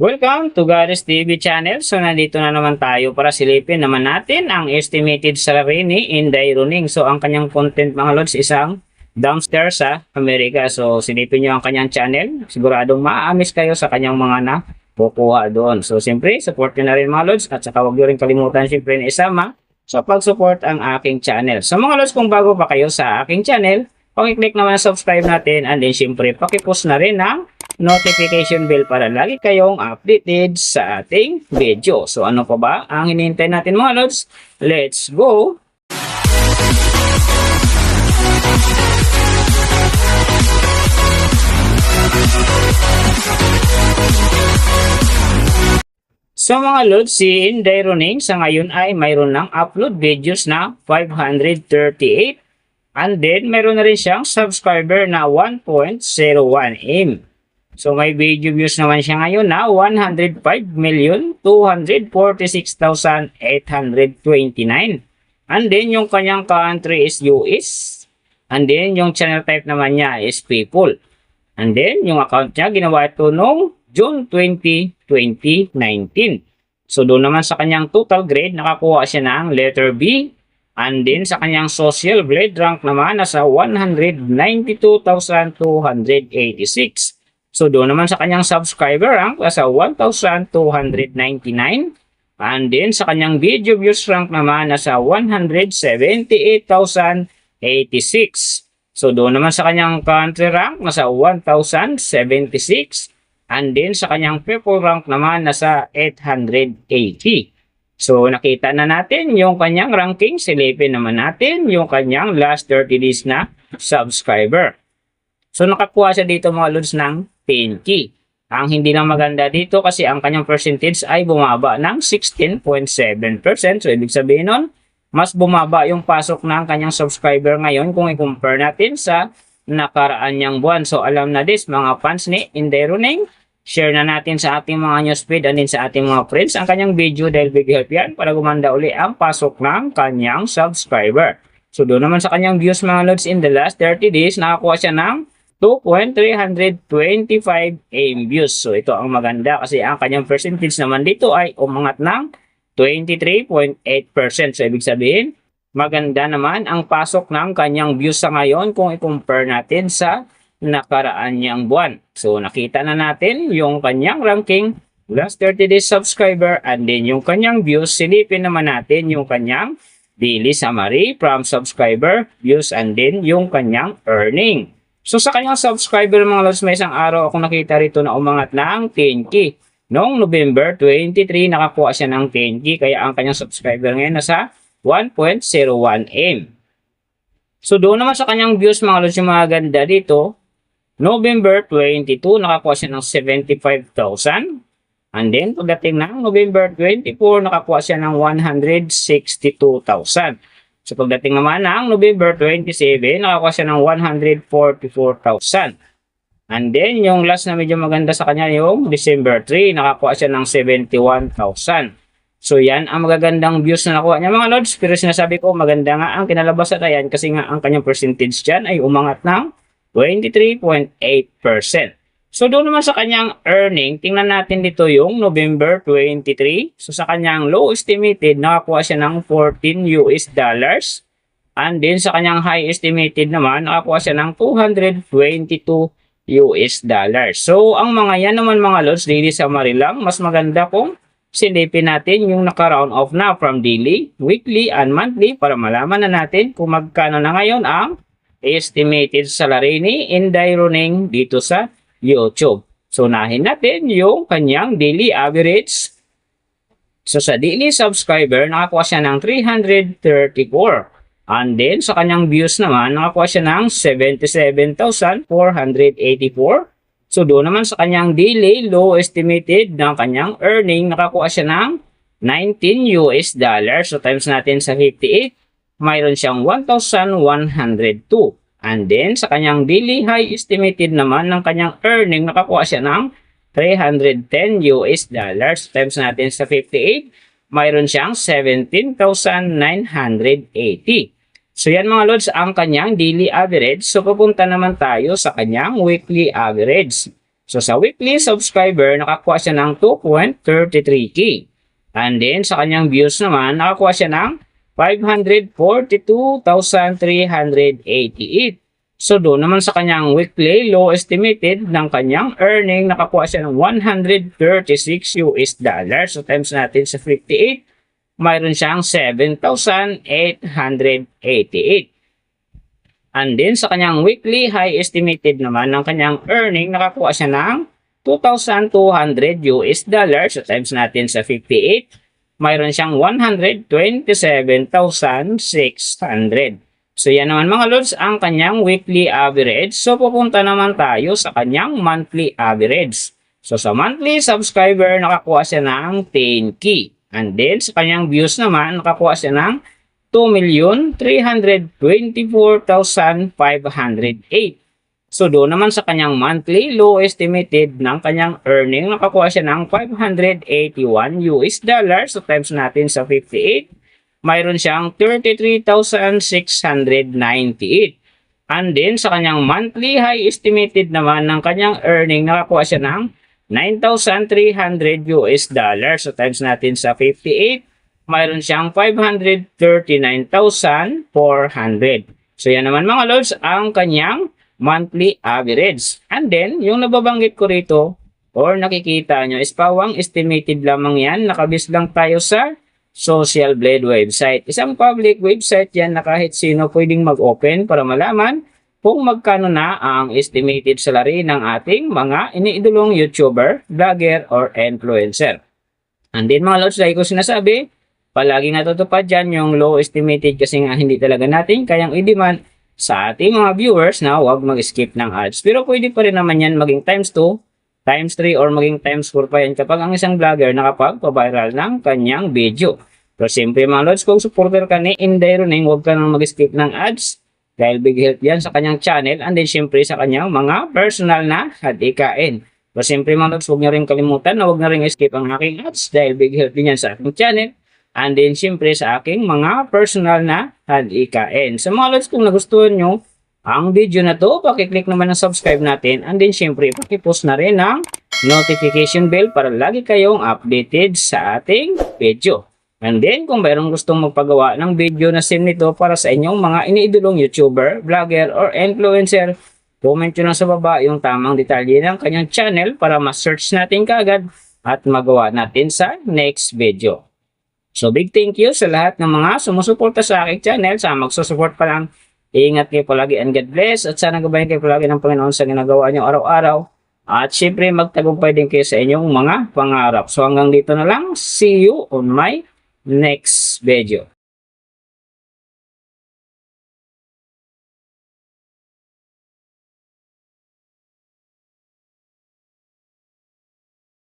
Welcome to Garis TV channel. So nandito na naman tayo para silipin naman natin ang estimated salary ni Inday Runing. So ang kanyang content mga lods isang downstairs sa Amerika. So silipin nyo ang kanyang channel. Siguradong maaamis kayo sa kanyang mga nakukuha doon. So siyempre support nyo na rin mga lods at saka huwag nyo rin kalimutan siyempre na isama sa pag-support ang aking channel. So mga lods, kung bago pa kayo sa aking channel, pakiclick naman ang subscribe natin and then siyempre pakipost na rin ang notification bell para lagi kayong updated sa ating video. So ano pa ba ang hinihintay natin mga lods? Let's go! So mga lods, si Inday Runing sa ngayon ay mayroon ng upload videos na 538 and then mayroon na rin siyang subscriber na 1.01M. So may video views naman siya ngayon na 105,246,829. And then yung kanyang country is US. And then yung channel type naman niya is people. And then yung account niya ginawa ito noong June 20, 2019. So doon naman sa kanyang total grade nakakuha siya ng letter B. And then sa kanyang social grade rank naman nasa 192,286. So doon naman sa kanyang subscriber rank nasa 1,299. And then sa kanyang video views rank naman nasa 178,086. So doon naman sa kanyang country rank nasa 1,076. And then sa kanyang people rank naman nasa 880. So nakita na natin yung kanyang ranking. Silipin naman natin yung kanyang last 30 days na subscriber. So nakakuha siya dito mga lods ng 10K. Ang hindi lang maganda dito kasi ang kanyang percentage ay bumaba ng 16.7%. So ibig sabihin nun, mas bumaba yung pasok ng kanyang subscriber ngayon kung i-compare natin sa nakaraan niyang buwan. So alam na this mga fans ni Inday Runing, share na natin sa ating mga newsfeed and din sa ating mga friends ang kanyang video dahil big help yan para gumanda uli ang pasok ng kanyang subscriber. So doon naman sa kanyang views mga lods in the last 30 days, nakakuha siya ng 2.325 views. So ito ang maganda kasi ang kanyang percentage naman dito ay umangat ng 23.8%. So ibig sabihin, maganda naman ang pasok ng kanyang views sa ngayon kung i-compare natin sa nakaraan niyang buwan. So nakita na natin yung kanyang ranking, last 30 days subscriber, and then yung kanyang views. Silipin naman natin yung kanyang daily summary from subscriber, views, and then yung kanyang earning. So sa kanyang subscriber mga lods, may isang araw akong nakita rito na umangat ng 10K. Noong November 23, nakakuha siya ng 10K. Kaya ang kanyang subscriber ngayon nasa 1.01M. So doon naman sa kanyang views mga lods, yung mga ganda dito. November 22, nakakuha siya ng 75,000. And then pagdating ng November 24, nakakuha siya ng 162,000. So pagdating naman ng November 27, nakakuha siya ng 144,000. And then yung last na medyo maganda sa kanya yung December 3, nakakuha siya ng 71,000. So yan ang magagandang views na nakuha niya mga lods. Pero sinasabi ko maganda nga ang kinalabasan na yan kasi nga ang kanyang percentage dyan ay umangat ng 23.8%. So doon naman sa kanyang earning, tingnan natin dito yung November 23. So sa kanyang low estimated, nakakuha siya ng 14 US dollars. And then sa kanyang high estimated naman, nakakuha siya ng 222 US dollars. So ang mga yan naman mga lods, daily summary lang. Mas maganda kung silipin natin yung naka-round off na from daily, weekly, and monthly para malaman na natin kung magkano na ngayon ang estimated salary ni Inday Runing dito sa YouTube. So, unahin natin yung kanyang daily average. So, sa daily subscriber, nakakuha siya ng 334. And then, sa kanyang views naman, nakakuha siya ng 77,484. So, doon naman sa kanyang daily low estimated ng kanyang earning, nakakuha siya ng 19 US dollars. So, times natin sa 58, mayroon siyang 1,102. And then, sa kanyang daily high estimated naman ng kanyang earning, nakakuha siya ng 310 US dollars. Times natin sa 58, mayroon siyang 17,980. So, yan mga lods, ang kanyang daily average. So, pupunta naman tayo sa kanyang weekly average. So sa weekly subscriber, nakakuha siya ng 2.33k. And then sa kanyang views naman, nakakuha siya ng 542,388. So doon naman sa kanyang weekly low estimated ng kanyang earning, nakakuha siya ng 136 US dollars. So times natin sa 58, mayroon siyang 7,888. And then sa kanyang weekly high estimated naman ng kanyang earning, nakakuha siya ng 2,200 US dollars. So times natin sa 58, mayroon siyang 127,600. So yan naman mga lods ang kanyang weekly average. So pupunta naman tayo sa kanyang monthly average. So sa monthly subscriber, nakakuha siya ng 10k. And then sa kanyang views naman, nakakuha siya ng 2,324,508. So doon naman sa kanyang monthly low estimated ng kanyang earning, nakakuha siya ng 581 US dollars. So times natin sa 58, mayroon siyang 33,698. And then sa kanyang monthly high estimated naman ng kanyang earning, nakakuha siya ng 9,300 US dollars. So times natin sa 58, mayroon siyang 539,400. So yan naman mga lods ang kanyang monthly average. And then yung nababanggit ko rito or nakikita nyo is pawang estimated lamang yan. Nakabis lang tayo sa Social Blade website. Isang public website yan na kahit sino pwedeng mag-open para malaman kung magkano na ang estimated salary ng ating mga iniidolong YouTuber, vlogger, or influencer. And then mga lods, like ko sinasabi, palagi natutupad dyan yung low estimated kasi nga hindi talaga natin kayang i-demand sa ating mga viewers na huwag mag-skip ng ads. Pero pwede pa rin naman yan maging times 2, times 3, or maging times 4 pa yan kapag ang isang vlogger nakapag-viral ng kanyang video. Pero siyempre mga lods, kung supporter ka ni Inday Running, huwag ka nang mag-skip ng ads dahil big help yan sa kanyang channel and then siyempre sa kanyang mga personal na hadikain. Pero siyempre mga lods, huwag nyo rin kalimutan na huwag na rin skip ang aking ads dahil big help din yan sa aking channel and then siyempre sa aking mga personal na hadikain. Sa mga lods, kung nagustuhan nyo ang video na to, pakiclick naman ang subscribe natin and then syempre pakipost na rin ang notification bell para lagi kayong updated sa ating video. And then kung mayroong gustong magpagawa ng video na same nito para sa inyong mga iniidolong YouTuber, vlogger, or influencer, comment nyo lang sa baba yung tamang detalye ng kanyang channel para ma-search natin kaagad at magawa natin sa next video. So big thank you sa lahat ng mga sumusuporta sa aking channel, sa magsusupport pa lang. Ingat kayo palagi and God bless at sana gabayan kayo palagi ng Panginoon sa ginagawa niyo araw-araw. At syempre magtagumpay din kayo sa inyong mga pangarap. So hanggang dito na lang. See you on my next video.